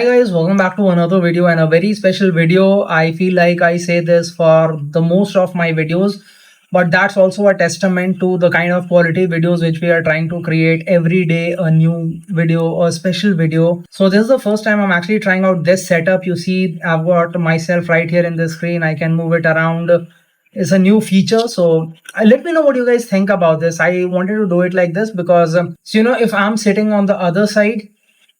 Hi guys, welcome back to another video and a very special video. I feel like I say this for the most of my videos, but that's also a testament to the kind of quality videos which we are trying to create every day, a new video, a special video. So this is the first time I'm actually trying out this setup. You see, I've got myself right here in the screen. I can move it around. It's a new feature. So let me know what you guys think about this. I wanted to do it like this because, if I'm sitting on the other side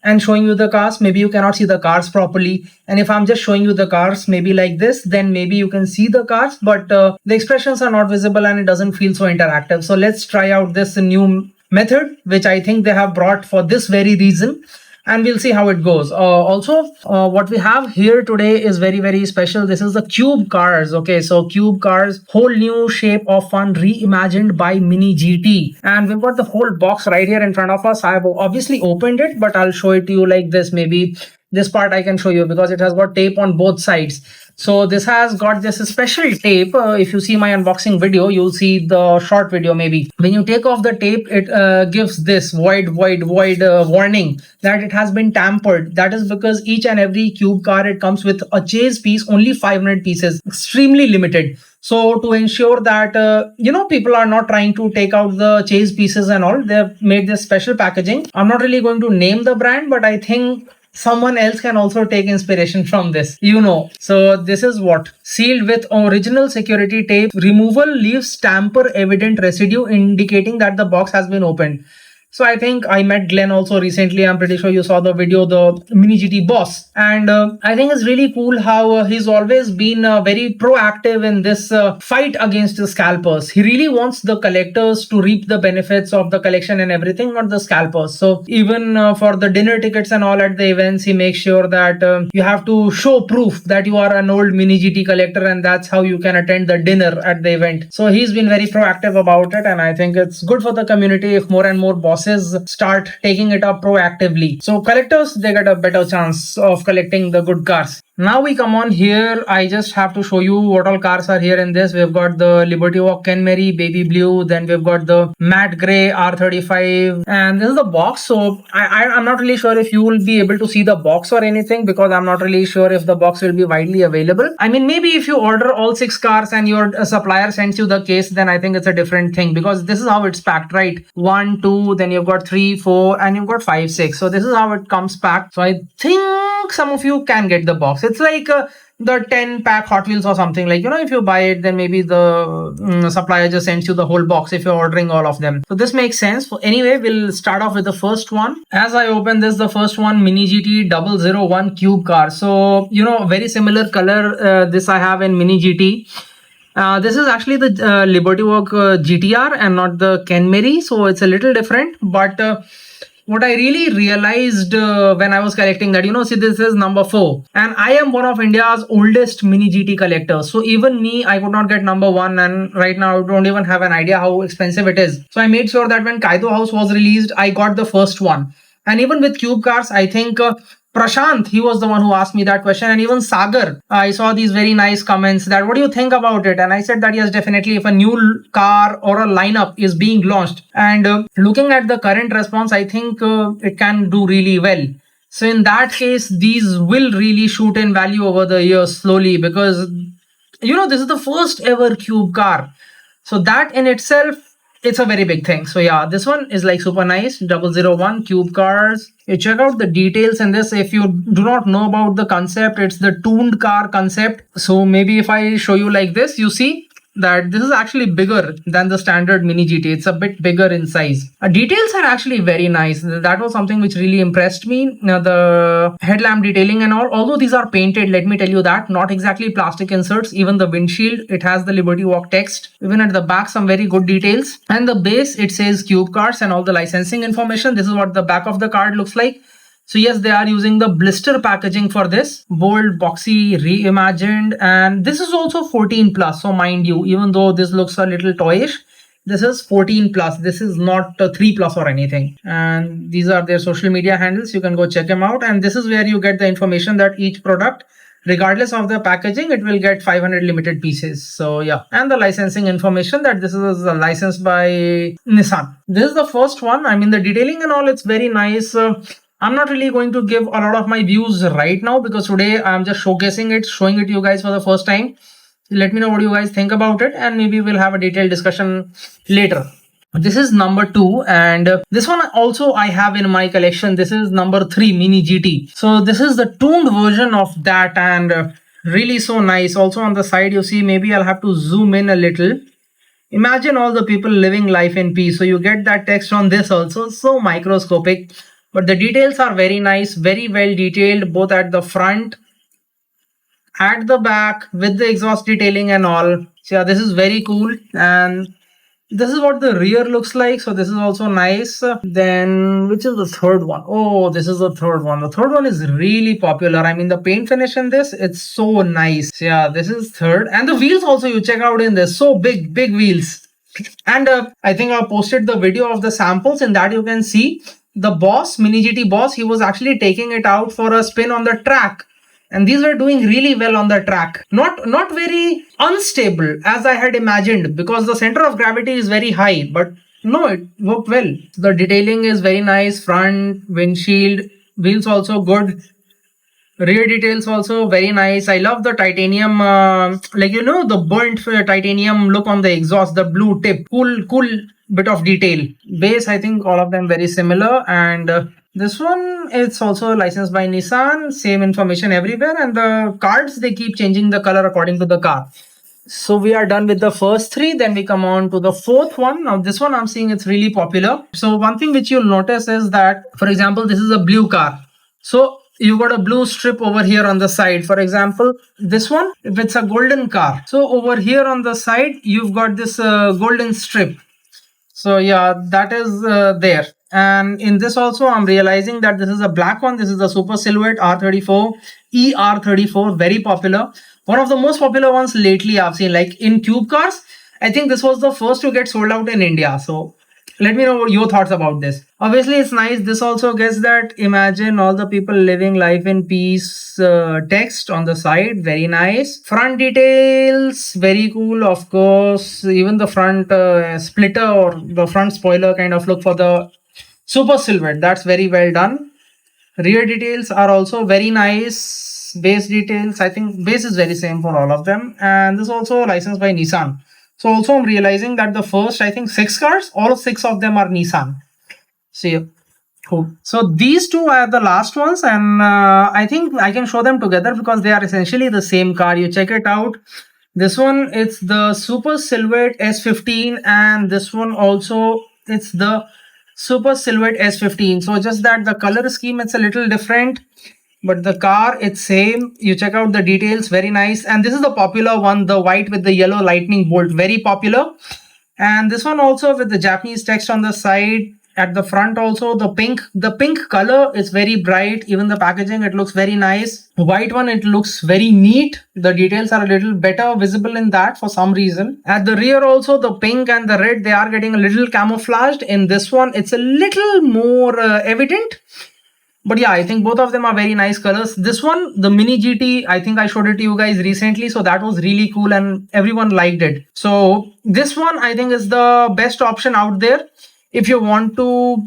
and showing you the cars, maybe you cannot see the cars properly, and if I'm just showing you the cars maybe like this, then maybe you can see the cars, but the expressions are not visible and it doesn't feel so interactive. So let's try out this new method which I think they have brought for this very reason, and we'll see how it goes. What we have here today is very special. This is the Qube cars. Okay, so Qube cars, whole new shape of fun reimagined by Mini GT, and we've got the whole box right here in front of us. I've obviously opened it, but I'll show it to you like this. Maybe this part I can show you because it has got tape on both sides. So this has got this special tape. If you see my unboxing video, you'll see the short video maybe. When you take off the tape, it gives this void warning that it has been tampered. That is because each and every Qube car, it comes with a chase piece, only 500 pieces, extremely limited. So to ensure that, people are not trying to take out the chase pieces and all, they've made this special packaging. I'm not really going to name the brand, but I think someone else can also take inspiration from this, So this is what sealed with original security tape. Removal leaves tamper evident residue indicating that the box has been opened. So I think I met Glenn also recently. I'm pretty sure you saw the video, the Mini GT boss. And I think it's really cool how he's always been very proactive in this fight against the scalpers. He really wants the collectors to reap the benefits of the collection and everything, not the scalpers. So even for the dinner tickets and all at the events, he makes sure that you have to show proof that you are an old Mini GT collector, and that's how you can attend the dinner at the event. So he's been very proactive about it, and I think it's good for the community if more and more bosses start taking it up proactively. So collectors, they get a better chance of collecting the good cars. Now we come on here. I just have to show you what all cars are here in this. We've got the Liberty Walk Ken Mary baby blue, then we've got the matte gray R35, and this is the box. So I'm not really sure if you will be able to see the box or anything, because I'm not really sure if the box will be widely available. I mean, maybe if you order all 6 cars and your supplier sends you the case, then I think it's a different thing, because this is how it's packed, right? 1, 2, then you've got 3, 4, and you've got 5, 6. So this is how it comes packed. So I think some of you can get the box. It's like the 10-pack Hot Wheels or something. Like, if you buy it, then maybe the supplier just sends you the whole box if you're ordering all of them. So this makes sense. So anyway, we'll start off with the first one. As I open this, the first one, Mini GT 001 Qube car. So, very similar color. This I have in Mini GT. This is actually the Liberty Walk GTR and not the Ken Mary. So it's a little different. But what I really realized when I was collecting that, see, this is number 4. And I am one of India's oldest Mini GT collectors. So even me, I could not get number 1. And right now, I don't even have an idea how expensive it is. So I made sure that when Kaido House was released, I got the first one. And even with Qube cars, I think Prashant, he was the one who asked me that question, and even Sagar, I saw these very nice comments that what do you think about it? And I said that yes, definitely, if a new car or a lineup is being launched, and looking at the current response, I think it can do really well. So in that case, these will really shoot in value over the years slowly, because this is the first ever Qube car. So that in itself, it's a very big thing. So yeah, this one is like super nice. 001 Qube cars. You check out the details in this. If you do not know about the concept, it's the tuned car concept. So maybe if I show you like this, you see that this is actually bigger than the standard Mini GT. It's a bit bigger in size. Details are actually very nice. That was something which really impressed me. Now, the headlamp detailing and all, although these are painted, let me tell you that, not exactly plastic inserts. Even the windshield, it has the Liberty Walk text. Even at the back, some very good details. And the base, it says Qube cars and all the licensing information. This is what the back of the card looks like. So yes, they are using the blister packaging for this. Bold, boxy, reimagined, and this is also 14 plus. So mind you, even though this looks a little toyish, this is 14 plus. This is not 3 plus or anything. And these are their social media handles. You can go check them out. And this is where you get the information that each product, regardless of the packaging, it will get 500 limited pieces. So yeah, and the licensing information that this is licensed by Nissan. This is the first one. I mean, the detailing and all, it's very nice. I'm not really going to give a lot of my views right now because today I'm just showcasing it, showing it to you guys for the first time. Let me know what you guys think about it, and maybe we'll have a detailed discussion later. This is number 2, and this one also I have in my collection. This is number 3 Mini GT. So this is the tuned version of that, and really so nice. Also on the side you see, maybe I'll have to zoom in a little. Imagine all the people living life in peace. So you get that text on this also, so microscopic, but the details are very nice, very well detailed, both at the front, at the back, with the exhaust detailing and all. So yeah, this is very cool, and this is what the rear looks like. So this is also nice. Then which is the third one? Oh, this is the third one. The third one is really popular. I mean, the paint finish in this, it's so nice. So yeah, this is third. And the wheels also, you check out in this, so big wheels. And I think I posted the video of the samples. In that you can see the boss, Mini GT boss, he was actually taking it out for a spin on the track, and these were doing really well on the track. Not very unstable as I had imagined, because the center of gravity is very high, but no, it worked well. The detailing is very nice. Front windshield, wheels also good, rear details also very nice. I love the titanium, like the burnt titanium look on the exhaust, the blue tip, cool bit of detail. Base, I think all of them very similar. And this one, it's also licensed by Nissan, same information everywhere. And the cards, they keep changing the color according to the car. So we are done with the first 3. Then we come on to the fourth one. Now this one I'm seeing it's really popular. So one thing which you'll notice is that, for example, this is a blue car. So you got a blue strip over here on the side. For example, this one, if it's a golden car, so over here on the side you've got this golden strip. So yeah, that is there. And in this also, I'm realizing that this is a black one. This is the Super Silhouette R34, ER34, very popular. One of the most popular ones lately I've seen, like in Qube cars. I think this was the first to get sold out in India. So let me know what your thoughts about this. Obviously, it's nice. This also gets that imagine all the people living life in peace text on the side. Very nice. Front details, very cool. Of course, even the front splitter or the front spoiler kind of look for the Super Silhouette. That's very well done. Rear details are also very nice. Base details, I think base is very same for all of them. And this is also licensed by Nissan. So also I'm realizing that the first, I think 6 cars, all 6 of them are Nissan. See, cool. So these 2 are the last ones, and I think I can show them together because they are essentially the same car. You check it out. This one, it's the Super Silhouette S15, and this one also, it's the Super Silhouette S15. So just that the color scheme, it's a little different, but the car, it's same. You check out the details, very nice. And this is the popular one, the white with the yellow lightning bolt, very popular. And this one also with the Japanese text on the side. At the front also, the pink color is very bright. Even the packaging, it looks very nice. The white one, it looks very neat. The details are a little better visible in that for some reason. At the rear also, the pink and the red, they are getting a little camouflaged. In this one, it's a little more evident. But yeah, I think both of them are very nice colors. This one, the Mini GT, I think I showed it to you guys recently. So that was really cool and everyone liked it. So this one, I think, is the best option out there if you want to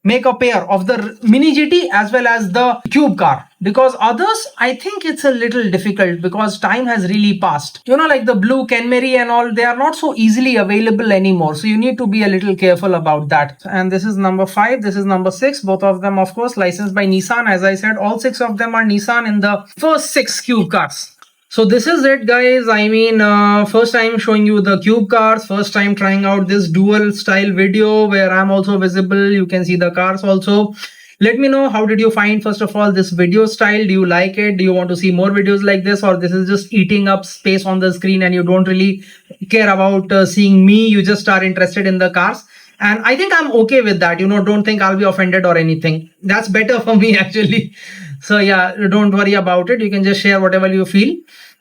make a pair of the Mini GT as well as the Qube car. Because others, I think it's a little difficult because time has really passed. Like the blue Kenmeri and all, they are not so easily available anymore. So you need to be a little careful about that. And this is number 5. This is number 6. Both of them, of course, licensed by Nissan. As I said, all 6 of them are Nissan in the first 6 Qube cars. So this is it, guys. I mean, first time showing you the Qube cars, first time trying out this dual style video where I'm also visible. You can see the cars also. Let me know, how did you find, first of all, this video style? Do you like it? Do you want to see more videos like this, or this is just eating up space on the screen and you don't really care about seeing me? You just are interested in the cars. And I think I'm okay with that. Don't think I'll be offended or anything. That's better for me, actually. So yeah, don't worry about it. You can just share whatever you feel.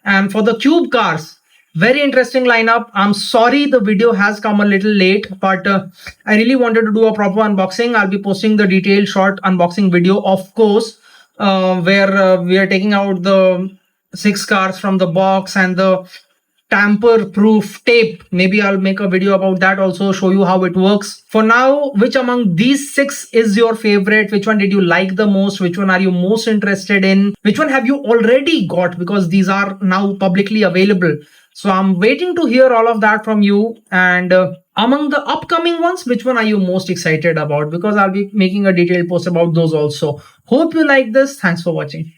And for the Qube cars, very interesting lineup. I'm sorry the video has come a little late, but I really wanted to do a proper unboxing. I'll be posting the detailed short unboxing video, of course, where we are taking out the 6 cars from the box and the tamper proof tape. Maybe I'll make a video about that also, show you how it works. For now, which among these 6 is your favorite? Which one did you like the most? Which one are you most interested in? Which one have you already got? Because these are now publicly available. So I'm waiting to hear all of that from you. And among the upcoming ones, which one are you most excited about? Because I'll be making a detailed post about those also. Hope you like this. Thanks for watching.